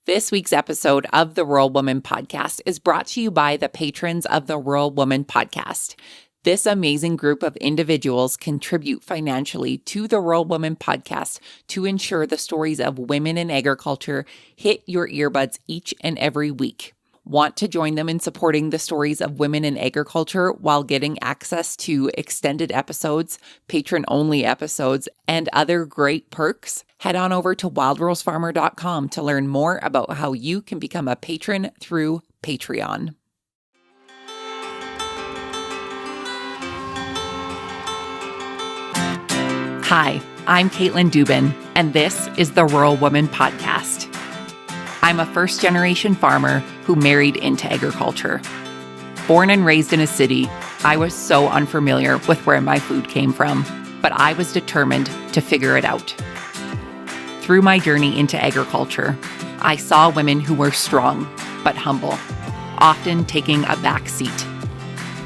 This week's episode of the Rural Woman Podcast is brought to you by the patrons of the Rural Woman Podcast. This amazing group of individuals contribute financially to the Rural Woman Podcast to ensure the stories of women in agriculture hit your earbuds each and every week. Want to join them in supporting the stories of women in agriculture while getting access to extended episodes, patron-only episodes, and other great perks? Head on over to wildrosefarmer.com to learn more about how you can become a patron through Patreon. Hi, I'm Caitlin Dubin, and this is the Rural Woman Podcast. I'm a first-generation farmer who married into agriculture. Born and raised in a city, I was so unfamiliar with where my food came from, but I was determined to figure it out. Through my journey into agriculture, I saw women who were strong but humble, often taking a back seat.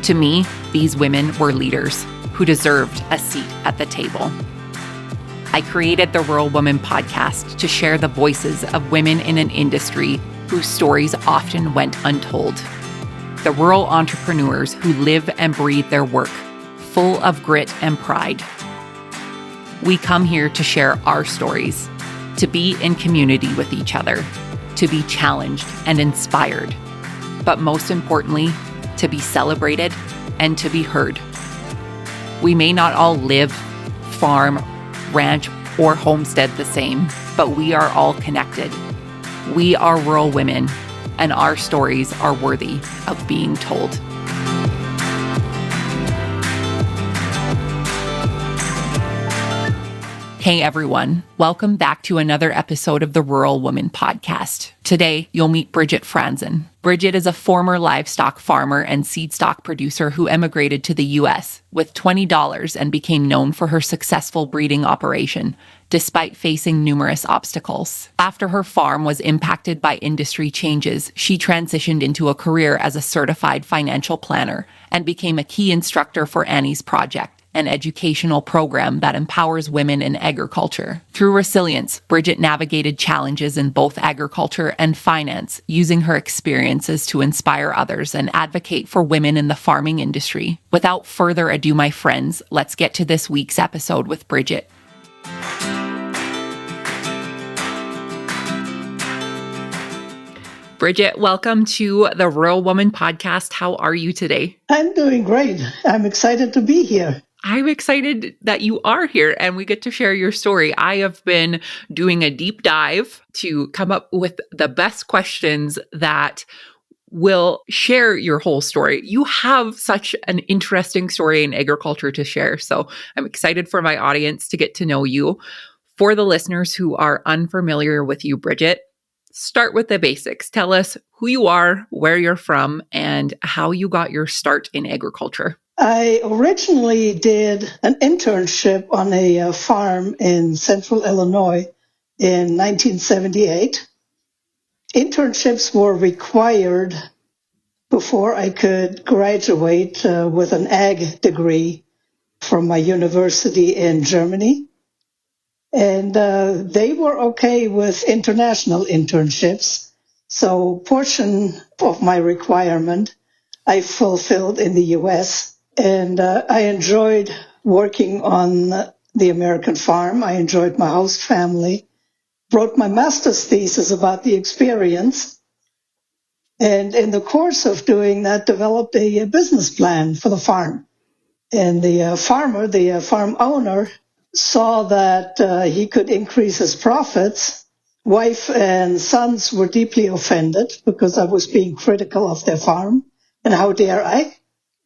To me, these women were leaders who deserved a seat at the table. I created the Rural Woman Podcast to share the voices of women in an industry whose stories often went untold. The rural entrepreneurs who live and breathe their work, full of grit and pride. We come here to share our stories, to be in community with each other, to be challenged and inspired, but most importantly, to be celebrated and to be heard. We may not all live, farm, ranch, or homestead the same, but we are all connected. We are rural women, and our stories are worthy of being told. Hey everyone, welcome back to another episode of the Rural Woman Podcast. Today, you'll meet Brigitte Franzen. Brigitte is a former livestock farmer and seedstock producer who emigrated to the U.S. with $20 and became known for her successful breeding operation, despite facing numerous obstacles. After her farm was impacted by industry changes, she transitioned into a career as a certified financial planner and became a key instructor for Annie's Project, an educational program that empowers women in agriculture. Through resilience, Brigitte navigated challenges in both agriculture and finance, using her experiences to inspire others and advocate for women in the farming industry. Without further ado, my friends, let's get to this week's episode with Brigitte. Brigitte, welcome to the Rural Woman Podcast. How are you today? I'm doing great. I'm excited to be here. I'm excited that you are here and we get to share your story. I have been doing a deep dive to come up with the best questions that will share your whole story. You have such an interesting story in agriculture to share, so I'm excited for my audience to get to know you. For the listeners who are unfamiliar with you, Brigitte, start with the basics. Tell us who you are, where you're from, and how you got your start in agriculture. I originally did an internship on a farm in central Illinois in 1978. Internships were required before I could graduate with an ag degree from my university in Germany. And they were okay with international internships. So a portion of my requirement I fulfilled in the U.S. And I enjoyed working on the American farm. I enjoyed my host family. Wrote my master's thesis about the experience. And in the course of doing that, developed a business plan for the farm. And the farmer, the farm owner, saw that he could increase his profits. Wife and sons were deeply offended because I was being critical of their farm. And how dare I?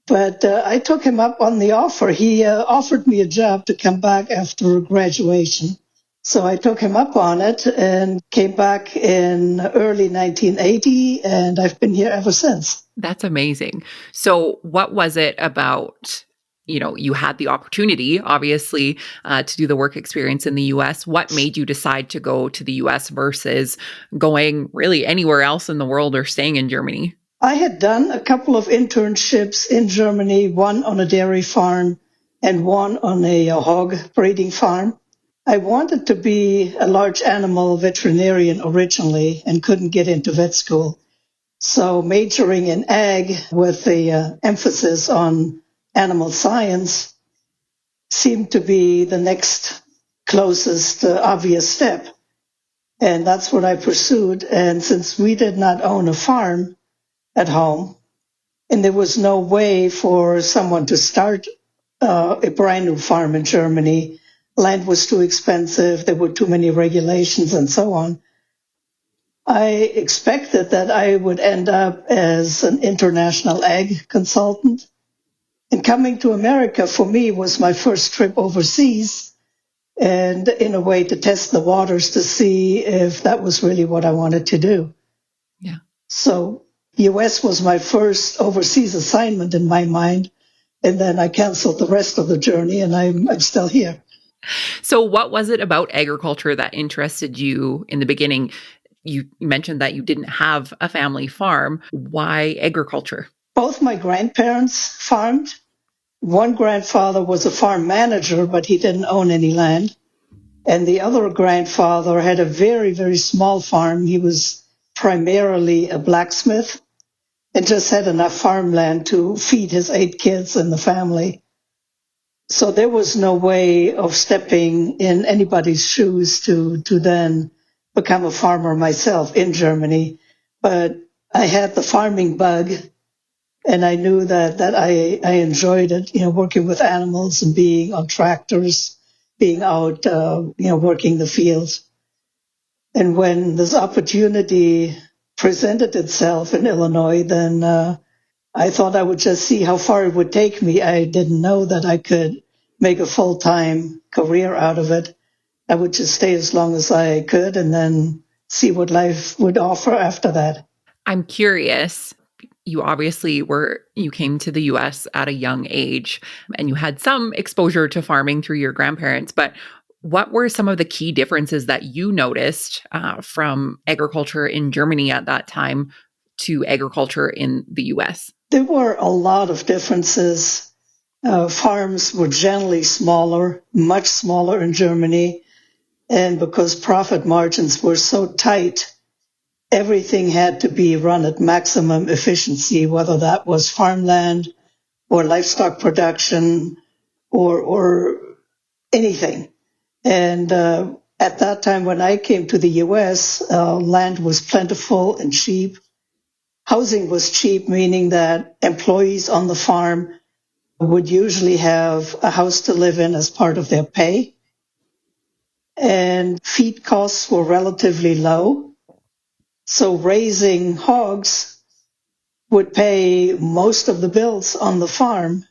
But I took him up on the offer. He offered me a job to come back after graduation. So I took him up on it and came back in early 1980, and I've been here ever since. That's amazing. So what was it about, you had the opportunity, obviously, to do the work experience in the U.S. What made you decide to go to the U.S. versus going really anywhere else in the world or staying in Germany? I had done a couple of internships in Germany, one on a dairy farm and one on a hog breeding farm. I wanted to be a large animal veterinarian originally and couldn't get into vet school. So majoring in ag with the emphasis on animal science seemed to be the next closest obvious step. And that's what I pursued. And since we did not own a farm at home, and there was no way for someone to start a brand new farm in Germany, land was too expensive, there were too many regulations and so on. I expected that I would end up as an international ag consultant. And coming to America for me was my first trip overseas, and in a way to test the waters to see if that was really what I wanted to do. Yeah. So US was my first overseas assignment in my mind. And then I canceled the rest of the journey, and I'm still here. So what was it about agriculture that interested you in the beginning? You mentioned that you didn't have a family farm. Why agriculture? Both my grandparents farmed. One grandfather was a farm manager, but he didn't own any land. And the other grandfather had a very, very small farm. He was primarily a blacksmith and just had enough farmland to feed his 8 kids and the family. So there was no way of stepping in anybody's shoes to then become a farmer myself in Germany. But I had the farming bug, and I knew that I enjoyed it, working with animals and being on tractors, being out, working the fields. And when this opportunity presented itself in Illinois, then I thought I would just see how far it would take me. I didn't know that I could make a full-time career out of it. I would just stay as long as I could and then see what life would offer after that. I'm curious. You came to the US at a young age and you had some exposure to farming through your grandparents, but what were some of the key differences that you noticed from agriculture in Germany at that time to agriculture in the US? There were a lot of differences. Farms were generally smaller, much smaller in Germany. And because profit margins were so tight, everything had to be run at maximum efficiency, whether that was farmland or livestock production or anything. And at that time, when I came to the US, land was plentiful and cheap. Housing was cheap, meaning that employees on the farm would usually have a house to live in as part of their pay. And feed costs were relatively low. So raising hogs would pay most of the bills on the farm.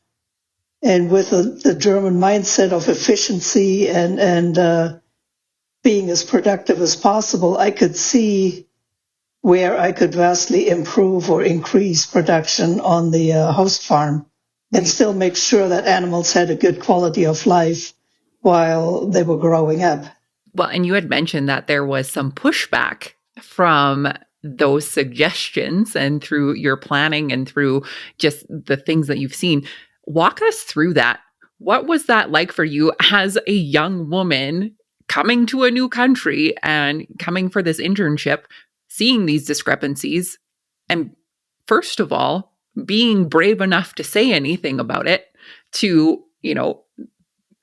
And with the German mindset of efficiency and being as productive as possible, I could see where I could vastly improve or increase production on the host farm and still make sure that animals had a good quality of life while they were growing up. Well, and you had mentioned that there was some pushback from those suggestions and through your planning and through just the things that you've seen. Walk us through that. What was that like for you as a young woman coming to a new country and coming for this internship, seeing these discrepancies, and first of all, being brave enough to say anything about it to,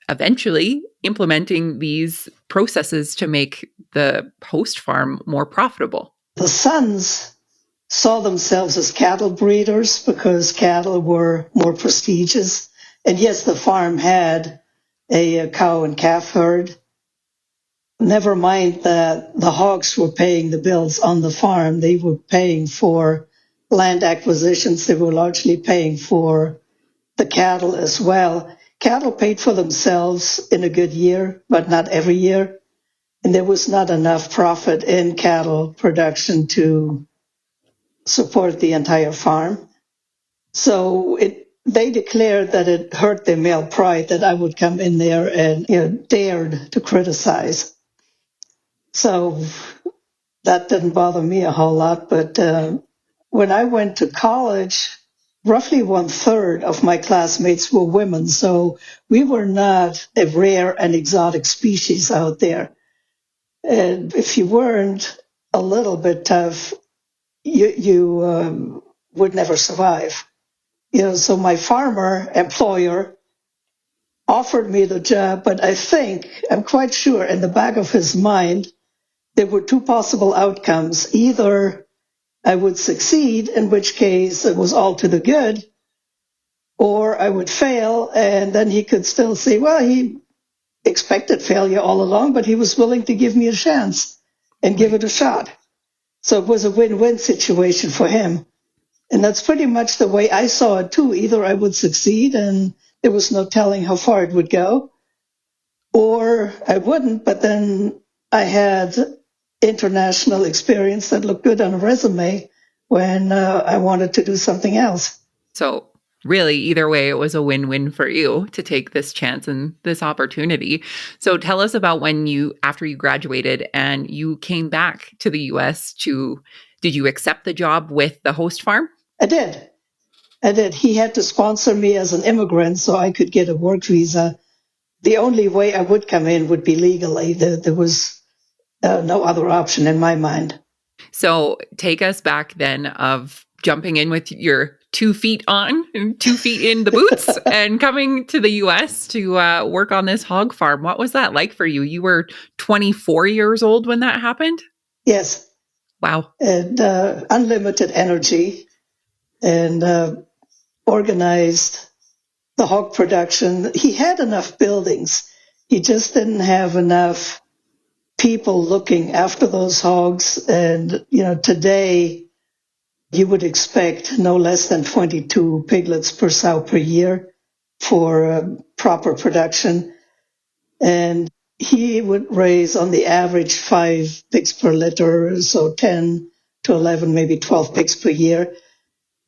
eventually implementing these processes to make the host farm more profitable? The sons saw themselves as cattle breeders because cattle were more prestigious. And yes, the farm had a cow and calf herd. Never mind that the hogs were paying the bills on the farm. They were paying for land acquisitions. They were largely paying for the cattle as well. Cattle paid for themselves in a good year, but not every year. And there was not enough profit in cattle production to support the entire farm. So they declared that it hurt their male pride that I would come in there and dared to criticize. So that didn't bother me a whole lot. But when I went to college, roughly 1/3 of my classmates were women. So we were not a rare and exotic species out there. And if you weren't a little bit tough, you would never survive. So my farmer employer offered me the job, but I'm quite sure in the back of his mind, there were two possible outcomes. Either I would succeed, in which case it was all to the good, or I would fail, and then he could still say, well, he expected failure all along, but he was willing to give me a chance and give it a shot. So it was a win-win situation for him. And that's pretty much the way I saw it too. Either I would succeed and there was no telling how far it would go, or I wouldn't, but then I had international experience that looked good on a resume when I wanted to do something else. So really, either way, it was a win-win for you to take this chance and this opportunity. So tell us about after you graduated and you came back to the US did you accept the job with the host farm? I did. He had to sponsor me as an immigrant so I could get a work visa. The only way I would come in would be legally. There was no other option in my mind. So take us back then of jumping in with your 2 feet on and 2 feet in the boots and coming to the US to work on this hog farm. What was that like for you? You were 24 years old when that happened? Yes. Wow. And unlimited energy and organized the hog production. He had enough buildings. He just didn't have enough people looking after those hogs. And, today you would expect no less than 22 piglets per sow per year for proper production. And he would raise on the average 5 pigs per litter, so 10 to 11, maybe 12 pigs per year.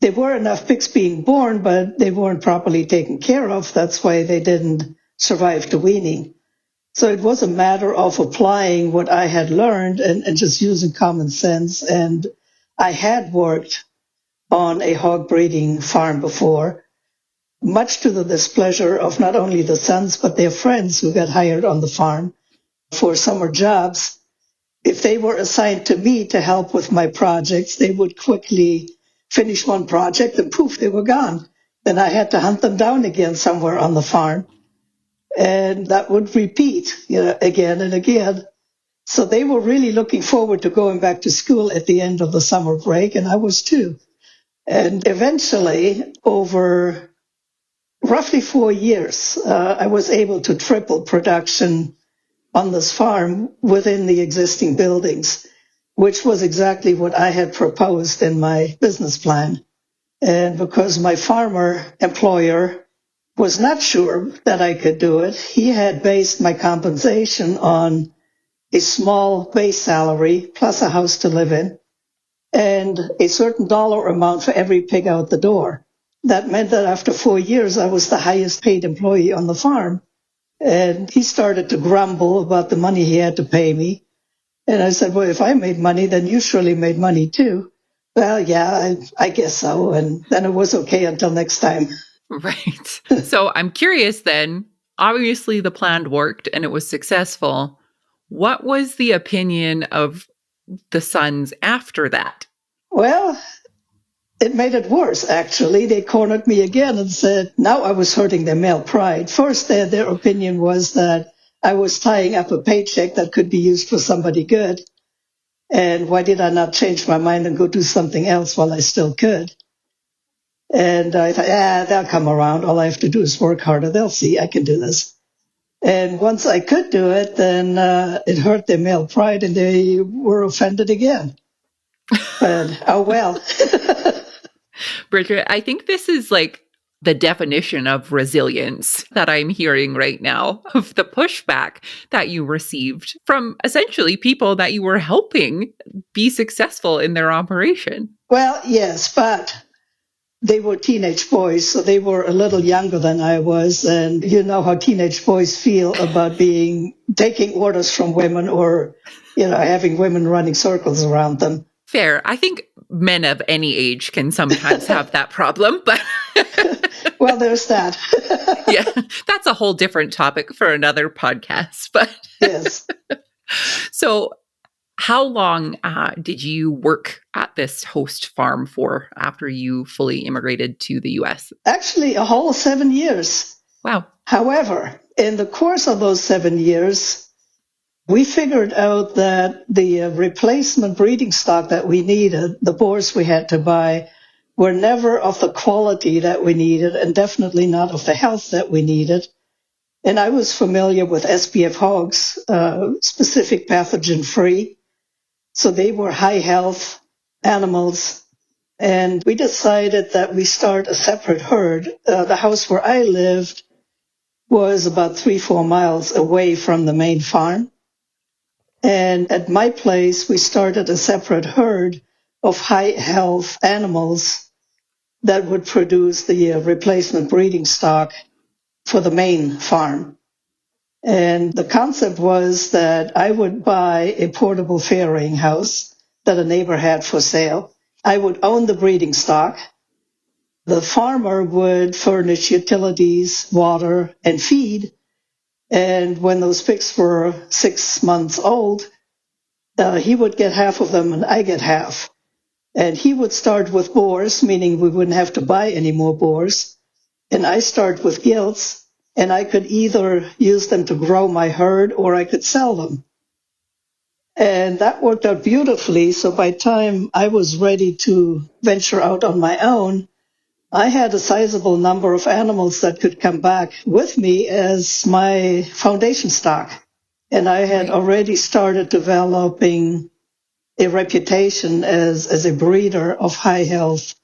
There were enough pigs being born, but they weren't properly taken care of. That's why they didn't survive to weaning. So it was a matter of applying what I had learned and just using common sense. And I had worked on a hog breeding farm before, much to the displeasure of not only the sons, but their friends who got hired on the farm for summer jobs. If they were assigned to me to help with my projects, they would quickly finish one project and poof, they were gone. Then I had to hunt them down again somewhere on the farm. And that would repeat, again and again. So they were really looking forward to going back to school at the end of the summer break, and I was too. And eventually, over roughly 4 years, I was able to triple production on this farm within the existing buildings, which was exactly what I had proposed in my business plan. And because my farmer employer was not sure that I could do it, he had based my compensation on a small base salary plus a house to live in and a certain dollar amount for every pig out the door. That meant that after 4 years, I was the highest paid employee on the farm. And he started to grumble about the money he had to pay me. And I said, well, if I made money, then you surely made money too. Well, yeah, I guess so. And then it was okay until next time. Right. So I'm curious then, obviously the plan worked and it was successful. What was the opinion of the sons after that? Well, it made it worse, actually. They cornered me again and said, now I was hurting their male pride. First, their opinion was that I was tying up a paycheck that could be used for somebody good. And why did I not change my mind and go do something else while I still could? And I thought, they'll come around. All I have to do is work harder. They'll see I can do this. And once I could do it, then it hurt their male pride and they were offended again. But, oh well. Brigitte, I think this is like the definition of resilience that I'm hearing right now, of the pushback that you received from essentially people that you were helping be successful in their operation. Well, yes, but they were teenage boys, so they were a little younger than I was. And you know how teenage boys feel about taking orders from women or, having women running circles around them. Fair. I think men of any age can sometimes have that problem, but Well, there's that. yeah, that's a whole different topic for another podcast. But Yes. so how long did you work at this host farm for after you fully immigrated to the US? Actually, a whole 7 years. Wow. However, in the course of those 7 years, we figured out that the replacement breeding stock that we needed, the boars we had to buy, were never of the quality that we needed and definitely not of the health that we needed. And I was familiar with SPF hogs, specific pathogen free. So they were high health animals. And we decided that we start a separate herd. The house where I lived was about 3-4 miles away from the main farm. And at my place, we started a separate herd of high health animals that would produce the replacement breeding stock for the main farm. And the concept was that I would buy a portable farrowing house that a neighbor had for sale. I would own the breeding stock. The farmer would furnish utilities, water, and feed. And when those pigs were 6 months old, he would get half of them and I get half. And he would start with boars, meaning we wouldn't have to buy any more boars. And I start with gilts, and I could either use them to grow my herd or I could sell them. And that worked out beautifully. So by the time I was ready to venture out on my own, I had a sizable number of animals that could come back with me as my foundation stock. And I had already started developing a reputation as a breeder of high health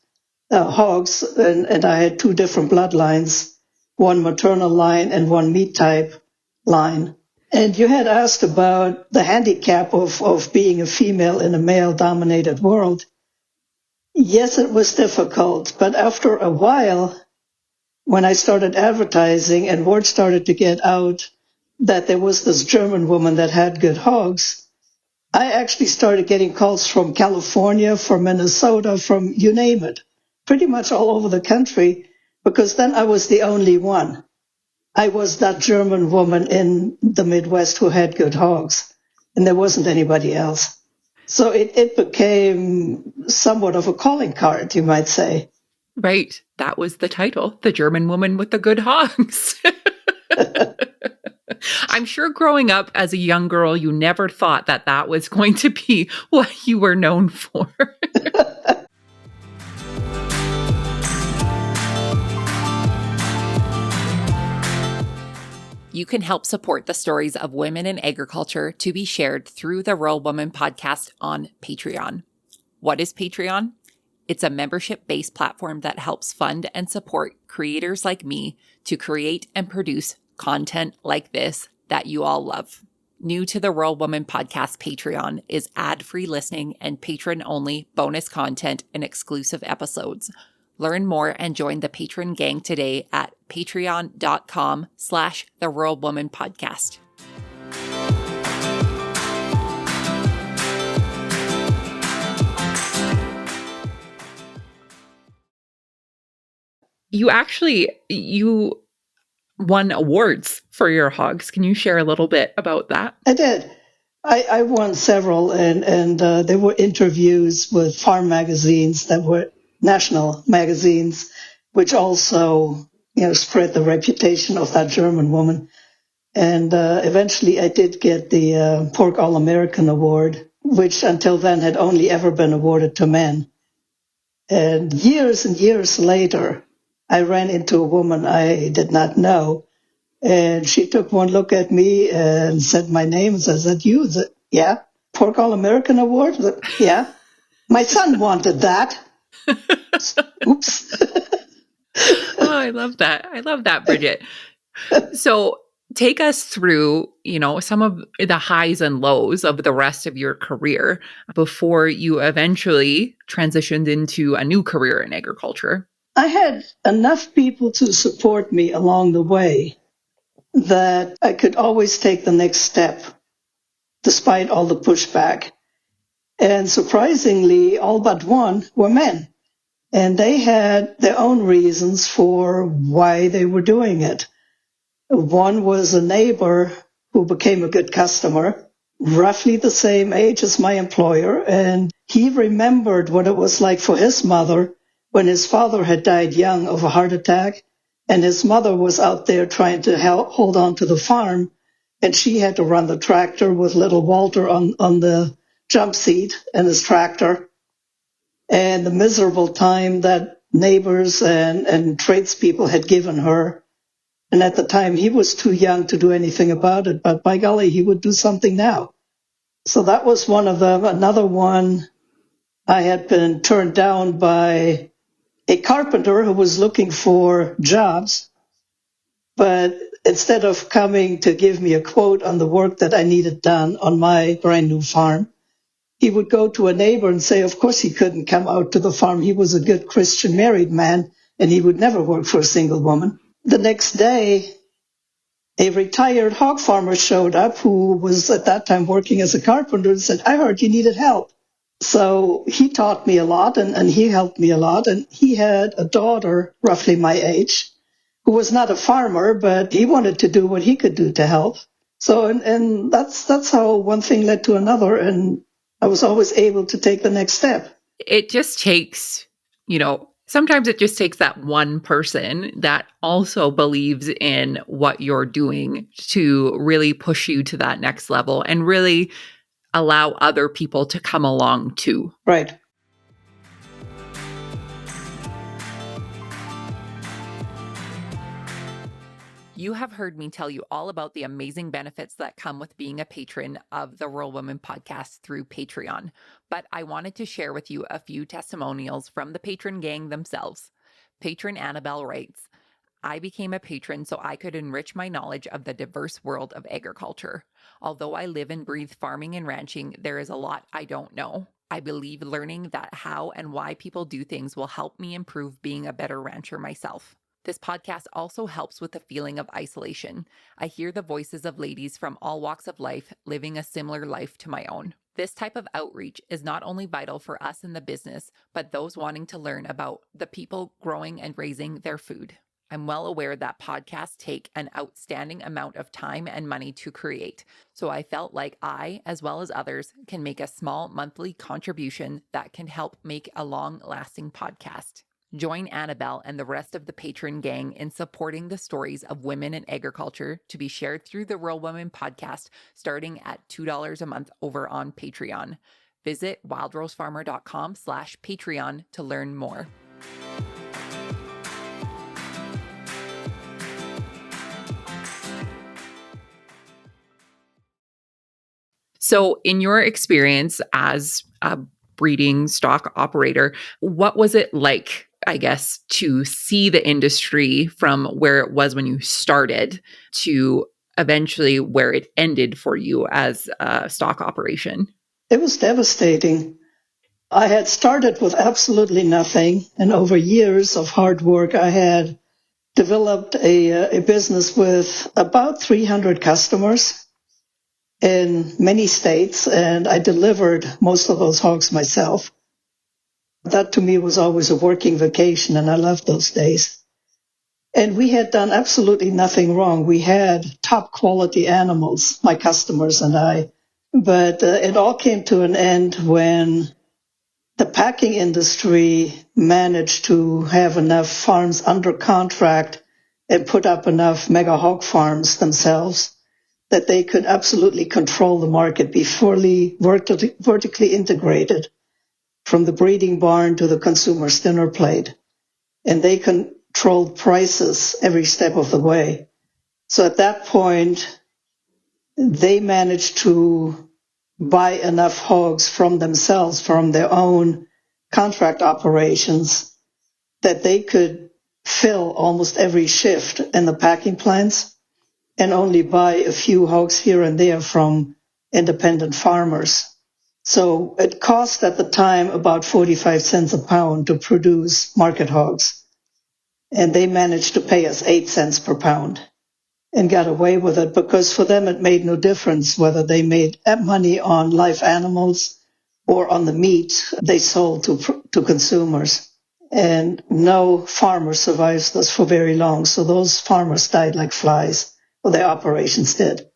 hogs. And I had 2 different bloodlines, one maternal line and one meat type line. And you had asked about the handicap of being a female in a male dominated world. Yes, it was difficult, but after a while, when I started advertising and word started to get out that there was this German woman that had good hogs, I actually started getting calls from California, from Minnesota, from you name it, pretty much all over the country, because then I was the only one. I was that German woman in the Midwest who had good hogs, and there wasn't anybody else. So it became somewhat of a calling card, you might say. Right. That was the title, The German Woman with the Good Hogs. I'm sure growing up as a young girl, you never thought that that was going to be what you were known for. You can help support the stories of women in agriculture to be shared through the Rural Woman podcast on Patreon. What is Patreon? It's a membership-based platform that helps fund and support creators like me to create and produce content like this that you all love. New to the Rural Woman podcast Patreon is ad-free listening and patron-only bonus content and exclusive episodes. Learn more and join the patron gang today at patreon.com/The Rural Woman Podcast. You won awards for your hogs. Can you share a little bit about that? I did. I won several, and there were interviews with farm magazines that were national magazines, which also spread the reputation of that German woman. And eventually I did get the Pork All-American Award, which until then had only ever been awarded to men. And years later, I ran into a woman I did not know. And she took one look at me and said my name and said, "Is that you?" I said, "Yeah." "Pork All-American Award?" I said, "Yeah." "My son wanted that." Oops. Oh, I love that. I love that, Brigitte. So take us through, some of the highs and lows of the rest of your career before you eventually transitioned into a new career in agriculture. I had enough people to support me along the way that I could always take the next step, despite all the pushback. And surprisingly, all but one were men. And they had their own reasons for why they were doing it. One was a neighbor who became a good customer, roughly the same age as my employer, and he remembered what it was like for his mother when his father had died young of a heart attack, and his mother was out there trying to hold on to the farm, and she had to run the tractor with little Walter on the jump seat in his tractor, and the miserable time that neighbors and tradespeople had given her. And at the time, he was too young to do anything about it, but by golly, he would do something now. So that was one of them. Another one, I had been turned down by a carpenter who was looking for jobs, but instead of coming to give me a quote on the work that I needed done on my brand new farm, he would go to a neighbor and say, of course, he couldn't come out to the farm. He was a good Christian married man, and he would never work for a single woman. The next day, a retired hog farmer showed up who was at that time working as a carpenter and said, I heard you needed help. So he taught me a lot and he helped me a lot. And he had a daughter roughly my age who was not a farmer, but he wanted to do what he could do to help. So, and that's how one thing led to another. And I was always able to take the next step. It just takes, sometimes it just takes that one person that also believes in what you're doing to really push you to that next level and really allow other people to come along too. Right. You have heard me tell you all about the amazing benefits that come with being a patron of the Rural Women podcast through Patreon, but I wanted to share with you a few testimonials from the patron gang themselves. Patron Annabelle writes, I became a patron so I could enrich my knowledge of the diverse world of agriculture. Although I live and breathe farming and ranching, there is a lot I don't know. I believe learning that how and why people do things will help me improve being a better rancher myself. This podcast also helps with the feeling of isolation. I hear the voices of ladies from all walks of life living a similar life to my own. This type of outreach is not only vital for us in the business, but those wanting to learn about the people growing and raising their food. I'm well aware that podcasts take an outstanding amount of time and money to create, so I felt like I, as well as others, can make a small monthly contribution that can help make a long-lasting podcast. Join Annabelle and the rest of the patron gang in supporting the stories of women in agriculture to be shared through the Rural Women podcast, starting at $2 a month over on Patreon. Visit wildrosefarmer.com/Patreon to learn more. So in your experience as a breeding stock operator, what was it like, I guess, to see the industry from where it was when you started to eventually where it ended for you as a stock operation? It was devastating. I had started with absolutely nothing, and over years of hard work, I had developed a business with about 300 customers in many states, and I delivered most of those hogs myself. That to me was always a working vacation, and I loved those days. And we had done absolutely nothing wrong. We had top quality animals, my customers and I. But it all came to an end when the packing industry managed to have enough farms under contract and put up enough mega hog farms themselves that they could absolutely control the market, be fully vertically integrated from the breeding barn to the consumer's dinner plate. And they controlled prices every step of the way. So at that point, they managed to buy enough hogs from themselves, from their own contract operations, that they could fill almost every shift in the packing plants and only buy a few hogs here and there from independent farmers. So it cost at the time about 45 cents a pound to produce market hogs. And they managed to pay us 8 cents per pound and got away with it because for them it made no difference whether they made money on live animals or on the meat they sold to consumers. And no farmer survives this for very long. So those farmers died like flies, or their operations did.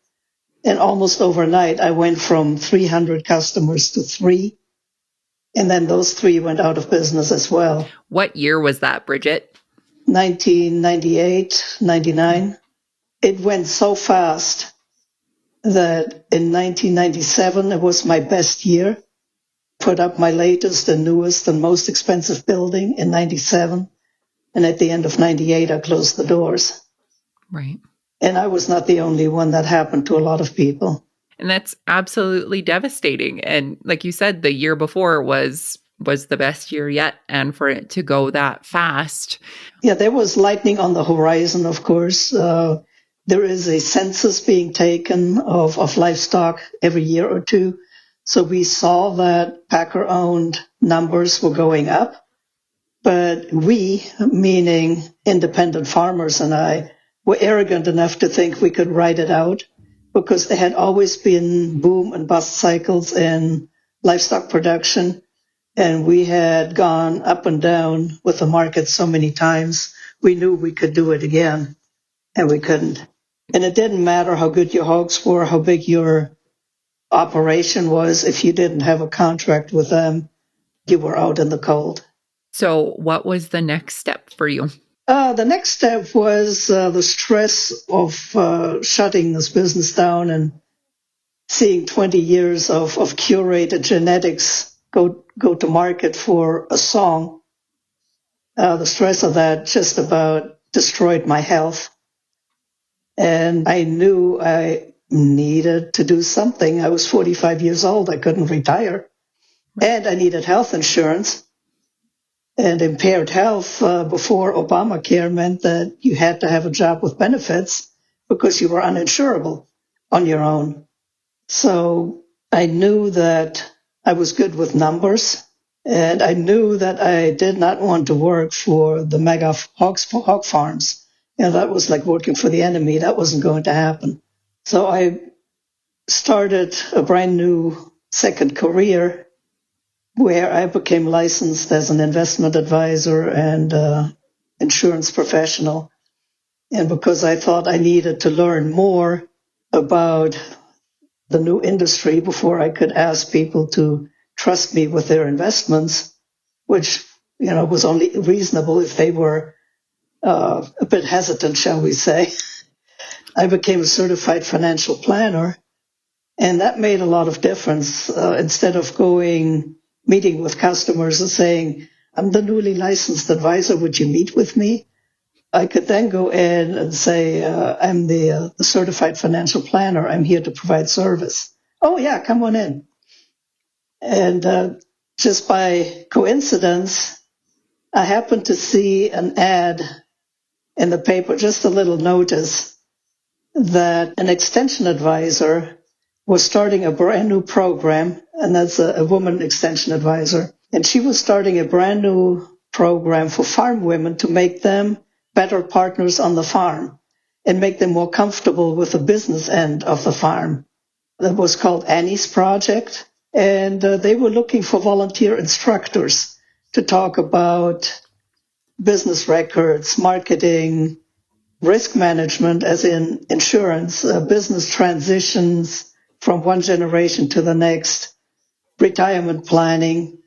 And almost overnight, I went from 300 customers to 3. And then those 3 went out of business as well. What year was that, Brigitte? 1998, 99. It went so fast that in 1997, it was my best year. Put up my latest and newest and most expensive building in 97. And at the end of 98, I closed the doors. Right. And I was not the only one. That happened to a lot of people. And that's absolutely devastating. And like you said, the year before was the best year yet. And for it to go that fast. Yeah, there was lightning on the horizon, of course. There is a census being taken of livestock every year or two. So we saw that Packer-owned numbers were going up. But we, meaning independent farmers and I, were arrogant enough to think we could ride it out because there had always been boom and bust cycles in livestock production. And we had gone up and down with the market so many times, we knew we could do it again, and we couldn't. And it didn't matter how good your hogs were, how big your operation was. If you didn't have a contract with them, you were out in the cold. So what was the next step for you? The next step was the stress of shutting this business down and seeing 20 years of curated genetics go to market for a song. The stress of that just about destroyed my health. And I knew I needed to do something. I was 45 years old. I couldn't retire. And I needed health insurance. And impaired health before Obamacare meant that you had to have a job with benefits because you were uninsurable on your own. So I knew that I was good with numbers, and I knew that I did not want to work for the mega hog farms. That was like working for the enemy. That wasn't going to happen. So I started a brand new second career where I became licensed as an investment advisor and insurance professional. And because I thought I needed to learn more about the new industry before I could ask people to trust me with their investments, which, was only reasonable if they were a bit hesitant, shall we say. I became a certified financial planner, and that made a lot of difference. Instead of meeting with customers and saying, I'm the newly licensed advisor, would you meet with me? I could then go in and say, I'm the certified financial planner. I'm here to provide service. Oh, yeah, come on in. And just by coincidence, I happened to see an ad in the paper, just a little notice, that an extension advisor was starting a brand new program, and that's a woman extension advisor. And she was starting a brand new program for farm women to make them better partners on the farm and make them more comfortable with the business end of the farm. That was called Annie's Project. And they were looking for volunteer instructors to talk about business records, marketing, risk management, as in insurance, business transitions from one generation to the next, retirement planning.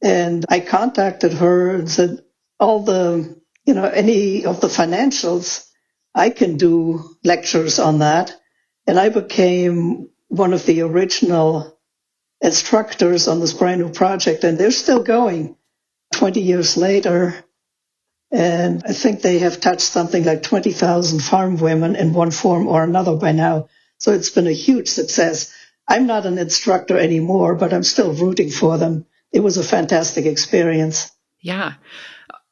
And I contacted her and said, any of the financials, I can do lectures on that. And I became one of the original instructors on this brand new project, and they're still going 20 years later. And I think they have touched something like 20,000 farm women in one form or another by now. So it's been a huge success. I'm not an instructor anymore, but I'm still rooting for them. It was a fantastic experience. Yeah.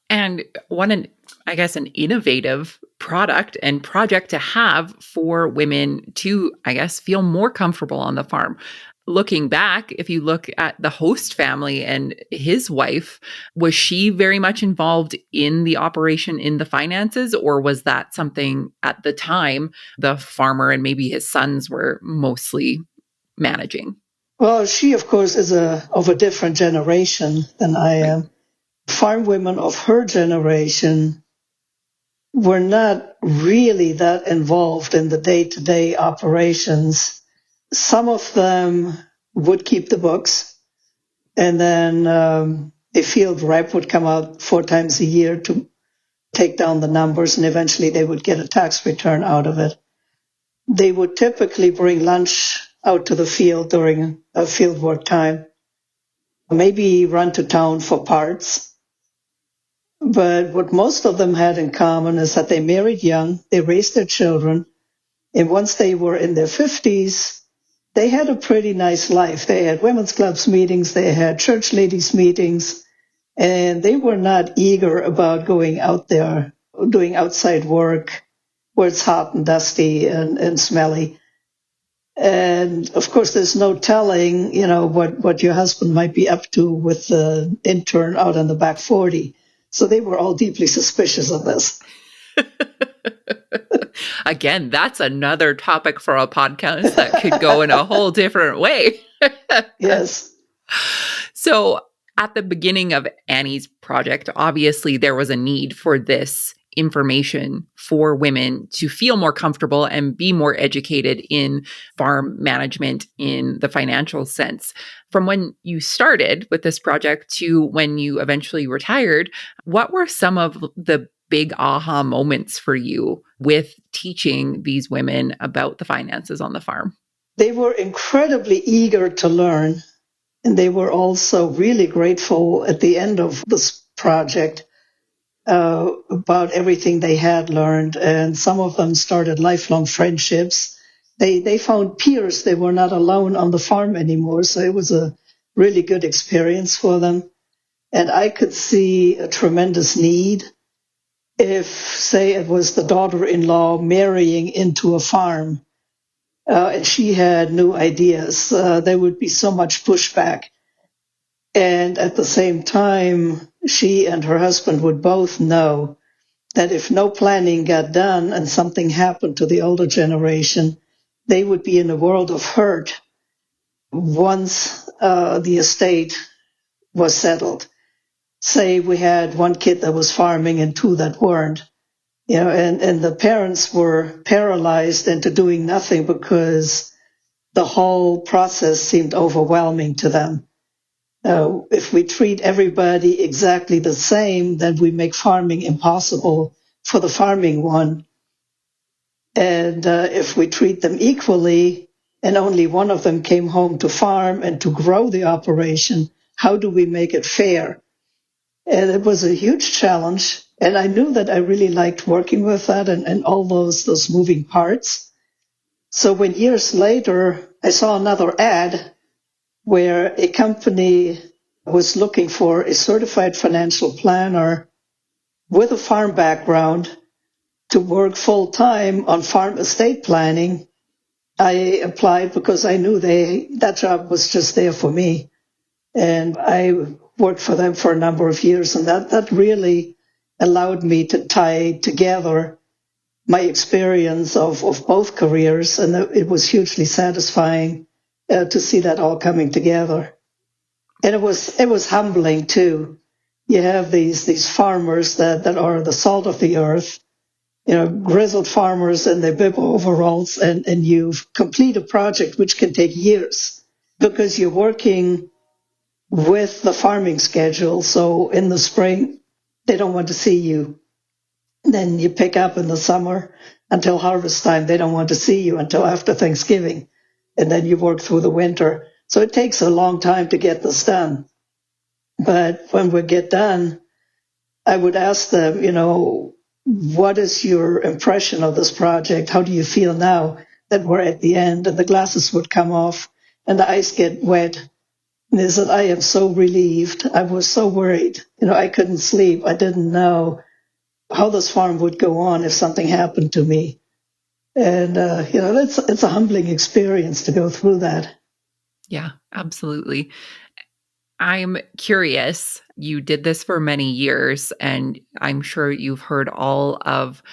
And an innovative product and project to have for women to, feel more comfortable on the farm. Looking back, if you look at the host family and his wife, was she very much involved in the operation, in the finances, or was that something at the time the farmer and maybe his sons were mostly managing? Well, she, of course, is of a different generation than I Right. am. Farm women of her generation were not really that involved in the day-to-day operations. Some of them would keep the books, and then a field rep would come out 4 times a year to take down the numbers, and eventually they would get a tax return out of it. They would typically bring lunch out to the field during a field work time, maybe run to town for parts. But what most of them had in common is that they married young, they raised their children, and once they were in their 50s, they had a pretty nice life. They had women's clubs meetings, they had church ladies meetings, and they were not eager about going out there, doing outside work where it's hot and dusty and smelly. And of course, there's no telling, what your husband might be up to with the intern out on the back 40. So they were all deeply suspicious of this. Again, that's another topic for a podcast that could go in a whole different way. Yes. So at the beginning of Annie's project, obviously there was a need for this information for women to feel more comfortable and be more educated in farm management in the financial sense. From when you started with this project to when you eventually retired, what were some of the big aha moments for you with teaching these women about the finances on the farm? They were incredibly eager to learn. And they were also really grateful at the end of this project about everything they had learned. And some of them started lifelong friendships. They found peers. They were not alone on the farm anymore. So it was a really good experience for them. And I could see a tremendous need if, say, it was the daughter-in-law marrying into a farm and she had new ideas. There would be so much pushback. And at the same time, she and her husband would both know that if no planning got done and something happened to the older generation, they would be in a world of hurt once the estate was settled. Say we had one kid that was farming and two that weren't, and the parents were paralyzed into doing nothing because the whole process seemed overwhelming to them. If we treat everybody exactly the same, then we make farming impossible for the farming one. And if we treat them equally and only one of them came home to farm and to grow the operation, how do we make it fair? And it was a huge challenge. And I knew that I really liked working with that and all those moving parts. So when years later, I saw another ad where a company was looking for a certified financial planner with a farm background to work full time on farm estate planning. I applied because I knew that job was just there for me. And I worked for them for a number of years, and that really allowed me to tie together my experience of both careers, and it was hugely satisfying to see that all coming together. And it was humbling too. You have these farmers that are the salt of the earth, grizzled farmers in their bib overalls, and you complete a project which can take years because you're working with the farming schedule. So in the spring, they don't want to see you. Then you pick up in the summer until harvest time. They don't want to see you until after Thanksgiving. And then you work through the winter. So it takes a long time to get this done. But when we get done, I would ask them, what is your impression of this project? How do you feel now that we're at the end? And the glasses would come off and the eyes get wet. And they said, I am so relieved. I was so worried. I couldn't sleep. I didn't know how this farm would go on if something happened to me. And, it's a humbling experience to go through that. Yeah, absolutely. I'm curious. You did this for many years, and I'm sure you've heard all of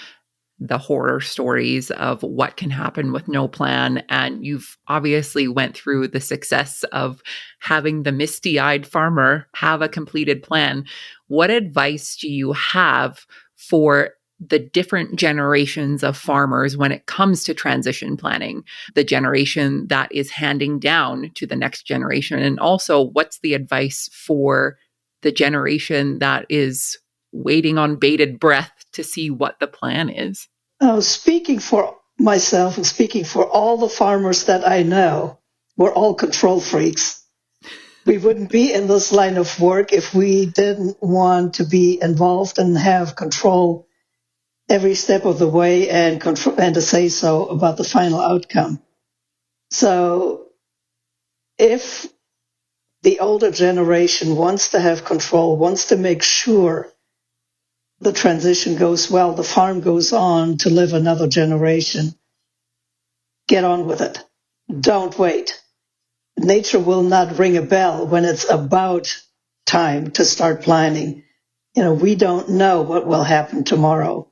the horror stories of what can happen with no plan. And you've obviously went through the success of having the misty-eyed farmer have a completed plan. What advice do you have for the different generations of farmers when it comes to transition planning, the generation that is handing down to the next generation? And also, what's the advice for the generation that is waiting on bated breath to see what the plan is? Speaking for myself and speaking for all the farmers that I know, we're all control freaks. We wouldn't be in this line of work if we didn't want to be involved and have control every step of the way and control and to say so about the final outcome. So if the older generation wants to have control, wants to make sure the transition goes well, the farm goes on to live another generation, get on with it. Don't wait. Nature will not ring a bell when it's about time to start planning. We don't know what will happen tomorrow.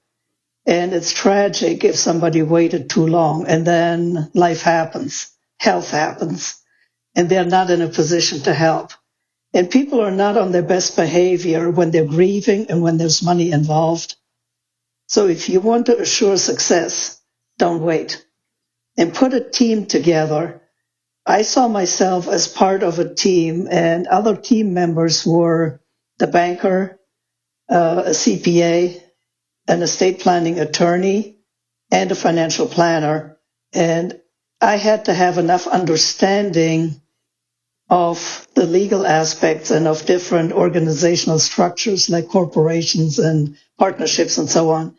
And it's tragic if somebody waited too long and then life happens, health happens, and they're not in a position to help. And people are not on their best behavior when they're grieving and when there's money involved. So if you want to assure success, don't wait. And put a team together. I saw myself as part of a team, and other team members were the banker, a CPA, an estate planning attorney, and a financial planner. And I had to have enough understanding of the legal aspects and of different organizational structures like corporations and partnerships and so on,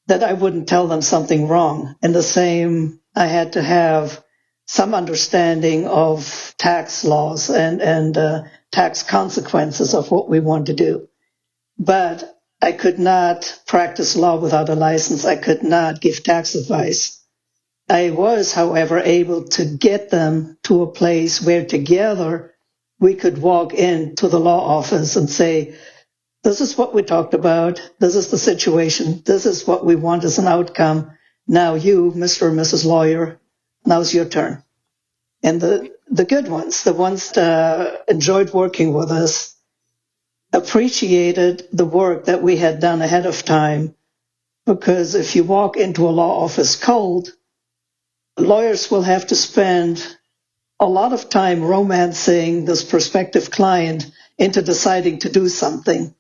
that I wouldn't tell them something wrong. And the same, I had to have some understanding of tax laws and tax consequences of what we want to do. But I could not practice law without a license. I could not give tax advice. I was, however, able to get them to a place where together we could walk into the law office and say, this is what we talked about. This is the situation. This is what we want as an outcome. Now you, Mr. or Mrs. Lawyer, now's your turn. And the good ones, the ones that enjoyed working with us, appreciated the work that we had done ahead of time. Because if you walk into a law office cold, lawyers will have to spend a lot of time romancing this prospective client into deciding to do something.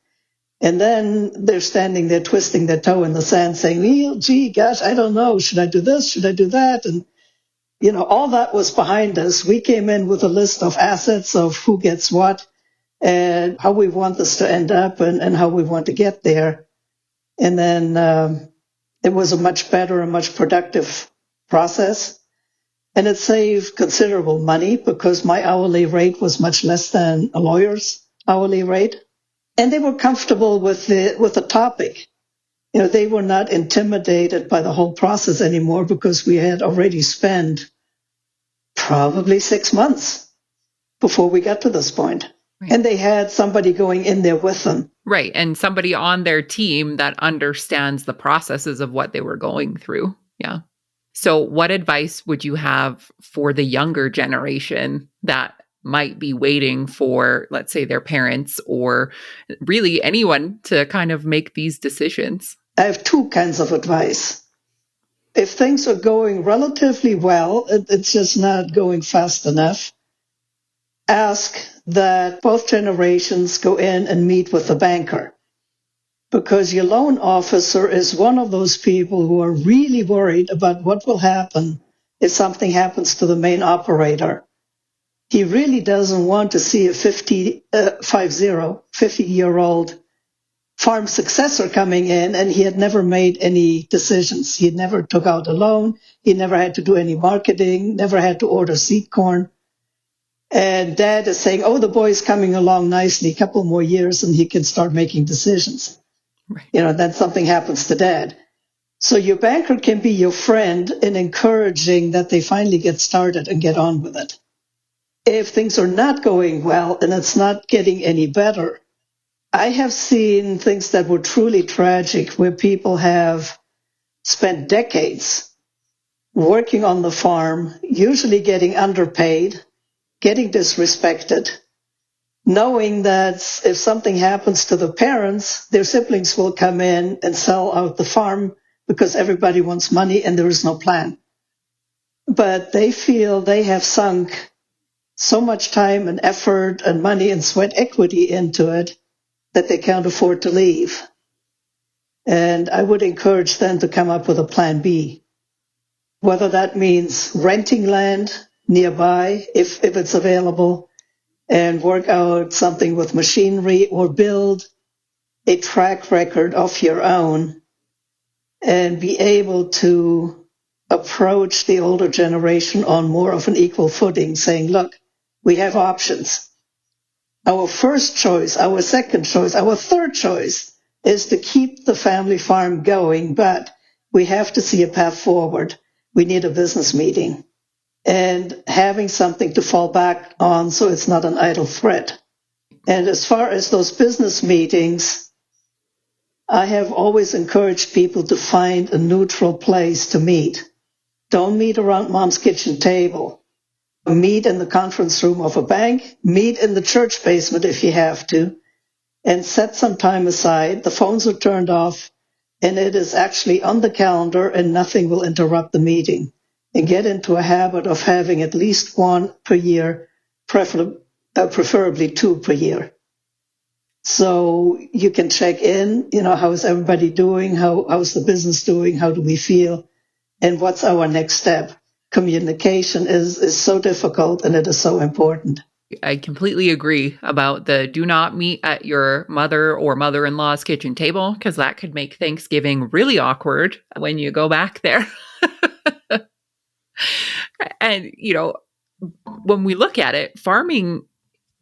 And then they're standing there twisting their toe in the sand saying, well, gee, gosh, I don't know. Should I do this? Should I do that? And, all that was behind us. We came in with a list of assets of who gets what and how we want this to end up and how we want to get there. And then it was a much better and much productive process. And it saved considerable money because my hourly rate was much less than a lawyer's hourly rate. And they were comfortable with the topic. They were not intimidated by the whole process anymore because we had already spent probably 6 months before we got to this point. Right. And they had somebody going in there with them. Right. And somebody on their team that understands the processes of what they were going through. Yeah. So what advice would you have for the younger generation that might be waiting for, let's say, their parents or really anyone to kind of make these decisions? I have two kinds of advice. If things are going relatively well, it's just not going fast enough, ask that both generations go in and meet with the banker. Because your loan officer is one of those people who are really worried about what will happen if something happens to the main operator. He really doesn't want to see a 50-year-old farm successor coming in, and he had never made any decisions. He never took out a loan. He never had to do any marketing, never had to order seed corn. And dad is saying, oh, the boy's coming along nicely, a couple more years, and he can start making decisions. Right. Then something happens to dad. So your banker can be your friend in encouraging that they finally get started and get on with it. If things are not going well and it's not getting any better, I have seen things that were truly tragic where people have spent decades working on the farm, usually getting underpaid, getting disrespected, knowing that if something happens to the parents, their siblings will come in and sell out the farm because everybody wants money and there is no plan. But they feel they have sunk so much time and effort and money and sweat equity into it that they can't afford to leave. And I would encourage them to come up with a plan B, whether that means renting land nearby if it's available and work out something with machinery or build a track record of your own and be able to approach the older generation on more of an equal footing, saying, look, we have options. Our first choice, our second choice, our third choice is to keep the family farm going, but we have to see a path forward. We need a business meeting and having something to fall back on so it's not an idle threat. And as far as those business meetings, I have always encouraged people to find a neutral place to meet. Don't meet around mom's kitchen table. Meet in the conference room of a bank, meet in the church basement if you have to, and set some time aside. The phones are turned off, and it is actually on the calendar, and nothing will interrupt the meeting. And get into a habit of having at least one per year, preferably two per year. So you can check in, how is everybody doing? How's the business doing? How do we feel? And what's our next step? Communication is so difficult and it is so important. I completely agree about the do not meet at your mother or mother-in-law's kitchen table, because that could make Thanksgiving really awkward when you go back there. And, when we look at it, farming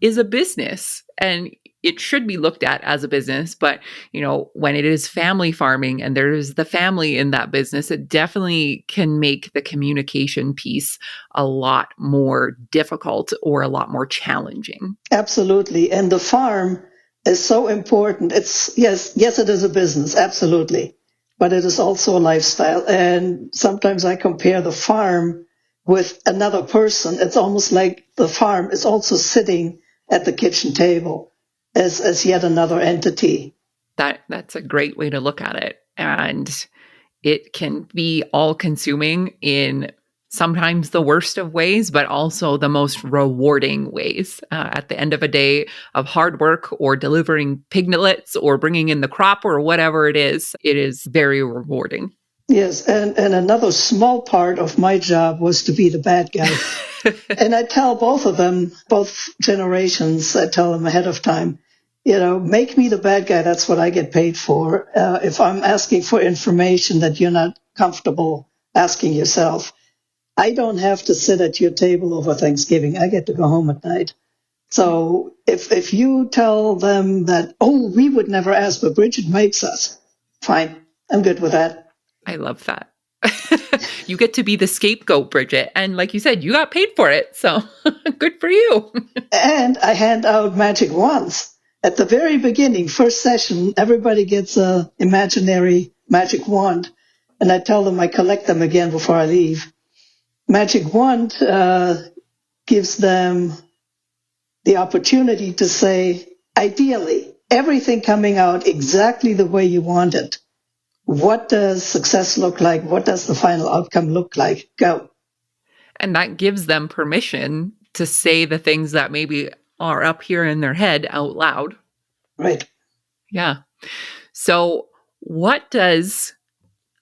is a business and it should be looked at as a business. But, when it is family farming and there's the family in that business, it definitely can make the communication piece a lot more difficult or a lot more challenging. Absolutely. And the farm is so important. Yes, it is a business. Absolutely. But it is also a lifestyle. And sometimes I compare the farm with another person. It's almost like the farm is also sitting at the kitchen table as yet another entity. That's a great way to look at it. And it can be all consuming in sometimes the worst of ways, but also the most rewarding ways. At the end of a day of hard work or delivering piglets or bringing in the crop or whatever it is very rewarding. Yes, and another small part of my job was to be the bad guy. And I tell both of them, both generations, I tell them ahead of time, make me the bad guy. That's what I get paid for. If I'm asking for information that you're not comfortable asking yourself, I don't have to sit at your table over Thanksgiving. I get to go home at night. So if you tell them that, we would never ask, but Brigitte makes us, fine. I'm good with that. I love that. You get to be the scapegoat, Brigitte. And like you said, you got paid for it. So good for you. And I hand out magic wands. At the very beginning, first session, everybody gets an imaginary magic wand. And I tell them I collect them again before I leave. Magic wand gives them the opportunity to say, ideally, everything coming out exactly the way you want it. What does success look like? What does the final outcome look like? Go. And that gives them permission to say the things that maybe are up here in their head out loud. Right. Yeah. So what does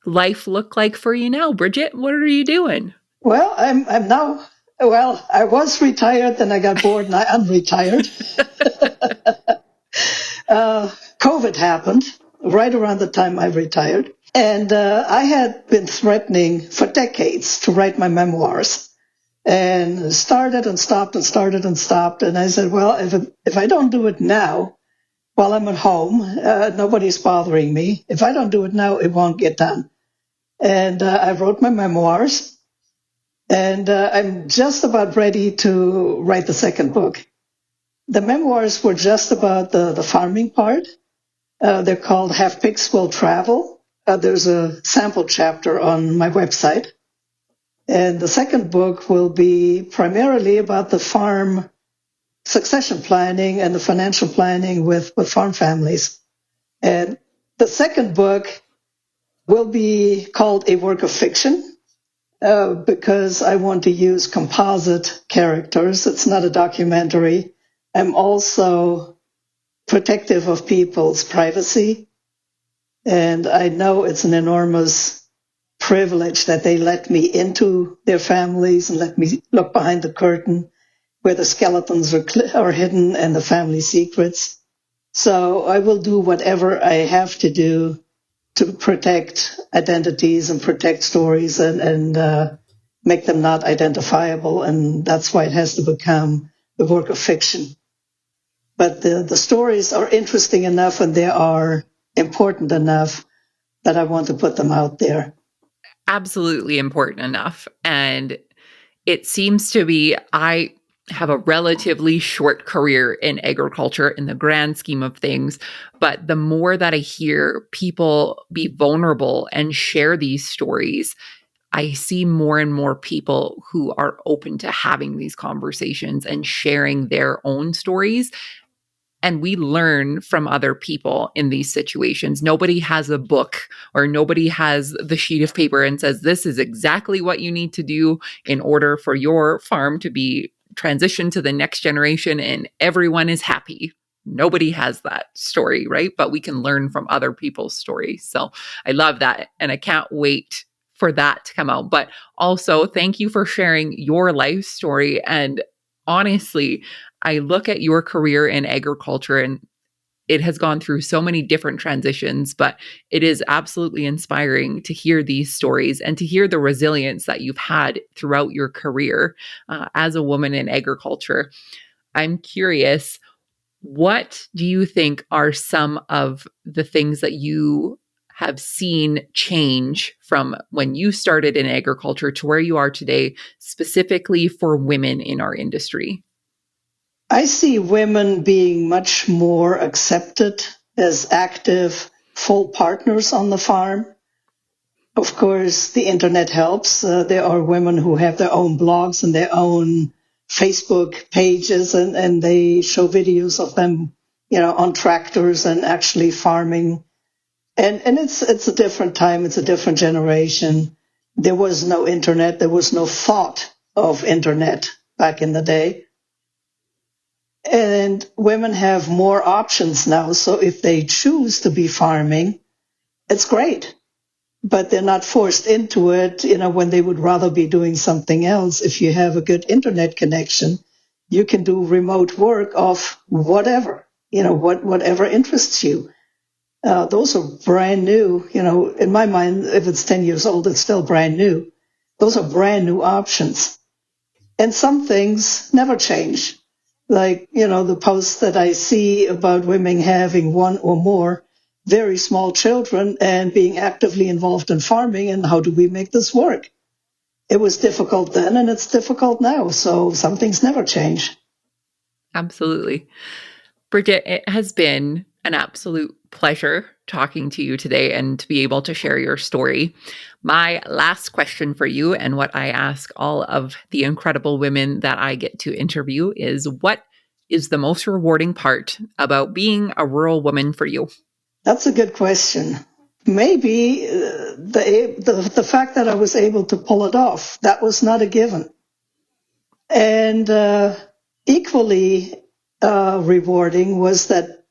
life look like for you now, Brigitte? What are you doing? Well, I'm now, I was retired, then I got bored and I unretired. COVID happened right around the time I retired. And I had been threatening for decades to write my memoirs and started and stopped and started and stopped. And I said, well, if I don't do it now, while I'm at home, nobody's bothering me. If I don't do it now, it won't get done. And I wrote my memoirs, and I'm just about ready to write the second book. The memoirs were just about the farming part. They're called Have Pigs Will Travel. There's a sample chapter on my website. And the second book will be primarily about the farm succession planning and the financial planning with farm families. And the second book will be called a work of fiction because I want to use composite characters. It's not a documentary. I'm also protective of people's privacy. And I know it's an enormous privilege that they let me into their families and let me look behind the curtain where the skeletons are hidden and the family secrets. So I will do whatever I have to do to protect identities and protect stories and make them not identifiable. And that's why it has to become a work of fiction. But the stories are interesting enough and they are important enough that I want to put them out there. Absolutely important enough. And it seems to be, I have a relatively short career in agriculture in the grand scheme of things. But the more that I hear people be vulnerable and share these stories, I see more and more people who are open to having these conversations and sharing their own stories. And we learn from other people in these situations. Nobody has a book or nobody has the sheet of paper and says, this is exactly what you need to do in order for your farm to be transitioned to the next generation and everyone is happy. Nobody has that story, right? But we can learn from other people's stories. So I love that. And I can't wait for that to come out. But also, thank you for sharing your life story. And honestly, I look at your career in agriculture and it has gone through so many different transitions, but it is absolutely inspiring to hear these stories and to hear the resilience that you've had throughout your career as a woman in agriculture. I'm curious, what do you think are some of the things that you have seen change from when you started in agriculture to where you are today, specifically for women in our industry? I see women being much more accepted as active, full partners on the farm. Of course, the internet helps. There are women who have their own blogs and their own Facebook pages, and they show videos of them, on tractors and actually farming. And it's a different time. It's a different generation. There was no internet. There was no thought of internet back in the day. And women have more options now. So if they choose to be farming, it's great. But they're not forced into it, when they would rather be doing something else. If you have a good internet connection, you can do remote work of whatever, whatever interests you. Those are brand new, in my mind, if it's 10 years old, it's still brand new. Those are brand new options. And some things never change. Like, the posts that I see about women having one or more very small children and being actively involved in farming, and how do we make this work? It was difficult then and it's difficult now. So some things never change. Absolutely. Brigitte, it has been an absolute pleasure talking to you today and to be able to share your story. My last question for you, and what I ask all of the incredible women that I get to interview, is what is the most rewarding part about being a rural woman for you? That's a good question. Maybe the fact that I was able to pull it off, that was not a given. And equally rewarding was that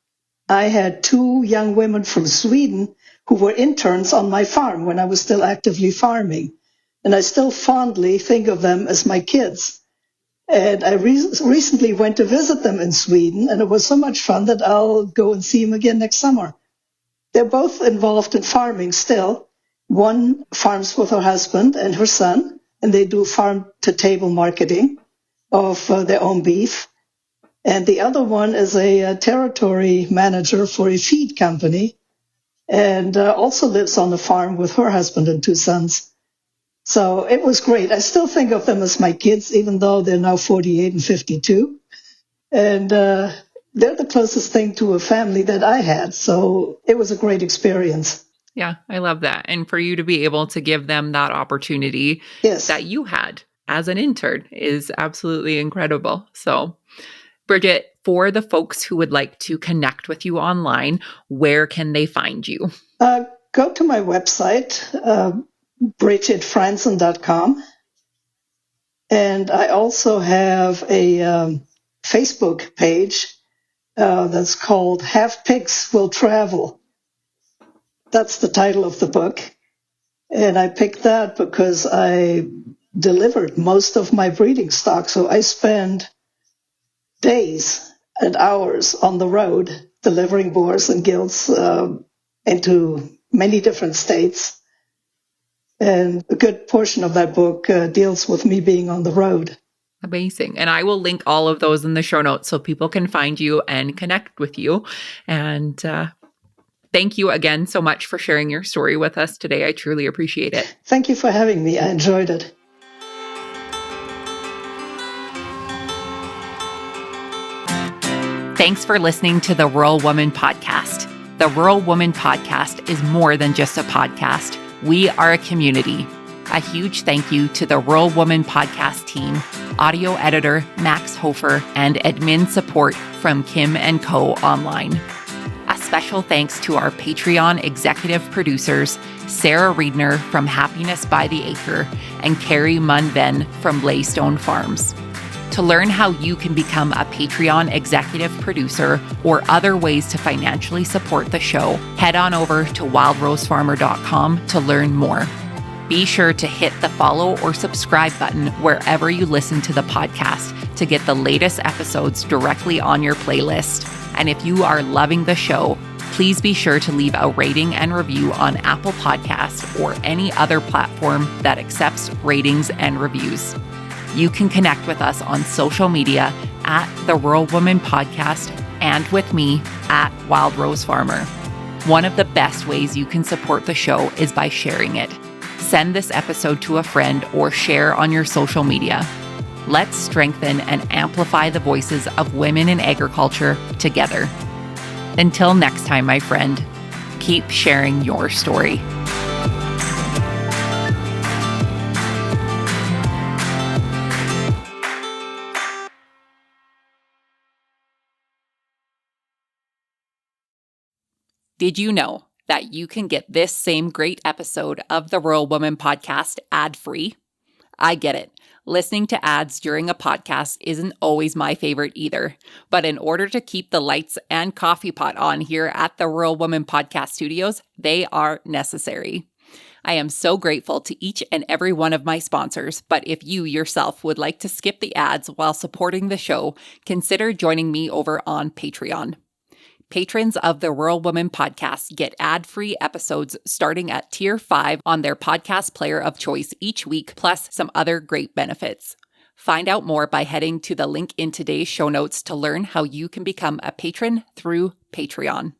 I had two young women from Sweden who were interns on my farm when I was still actively farming. And I still fondly think of them as my kids. And I recently went to visit them in Sweden, and it was so much fun that I'll go and see them again next summer. They're both involved in farming still. One farms with her husband and her son, and they do farm-to-table marketing of their own beef. And the other one is a territory manager for a feed company and also lives on the farm with her husband and two sons. So it was great. I still think of them as my kids, even though they're now 48 and 52. And they're the closest thing to a family that I had. So it was a great experience. Yeah, I love that. And for you to be able to give them that opportunity Yes. that you had as an intern is absolutely incredible. So, Brigitte, for the folks who would like to connect with you online, where can they find you? Go to my website, brigittefranzen.com. And I also have a Facebook page that's called Have Pigs Will Travel. That's the title of the book. And I picked that because I delivered most of my breeding stock. So I spend days and hours on the road delivering boars and gilts into many different states. And a good portion of that book deals with me being on the road. Amazing. And I will link all of those in the show notes so people can find you and connect with you. And thank you again so much for sharing your story with us today. I truly appreciate it. Thank you for having me. I enjoyed it. Thanks for listening to the Rural Woman Podcast. The Rural Woman Podcast is more than just a podcast. We are a community. A huge thank you to the Rural Woman Podcast team, audio editor Max Hofer, and admin support from Kim & Co. Online. A special thanks to our Patreon executive producers, Sarah Riedner from Happiness by the Acre and Carrie Munven from Blaystone Farms. To learn how you can become a Patreon executive producer or other ways to financially support the show, head on over to wildrosefarmer.com to learn more. Be sure to hit the follow or subscribe button wherever you listen to the podcast to get the latest episodes directly on your playlist. And if you are loving the show, please be sure to leave a rating and review on Apple Podcasts or any other platform that accepts ratings and reviews. You can connect with us on social media at The Rural Woman Podcast and with me at Wild Rose Farmer. One of the best ways you can support the show is by sharing it. Send this episode to a friend or share on your social media. Let's strengthen and amplify the voices of women in agriculture together. Until next time, my friend, keep sharing your story. Did you know that you can get this same great episode of the Rural Woman Podcast ad-free? I get it. Listening to ads during a podcast isn't always my favorite either. But in order to keep the lights and coffee pot on here at the Rural Woman Podcast Studios, they are necessary. I am so grateful to each and every one of my sponsors, but if you yourself would like to skip the ads while supporting the show, consider joining me over on Patreon. Patrons of the Rural Woman Podcast get ad-free episodes starting at Tier 5 on their podcast player of choice each week, plus some other great benefits. Find out more by heading to the link in today's show notes to learn how you can become a patron through Patreon.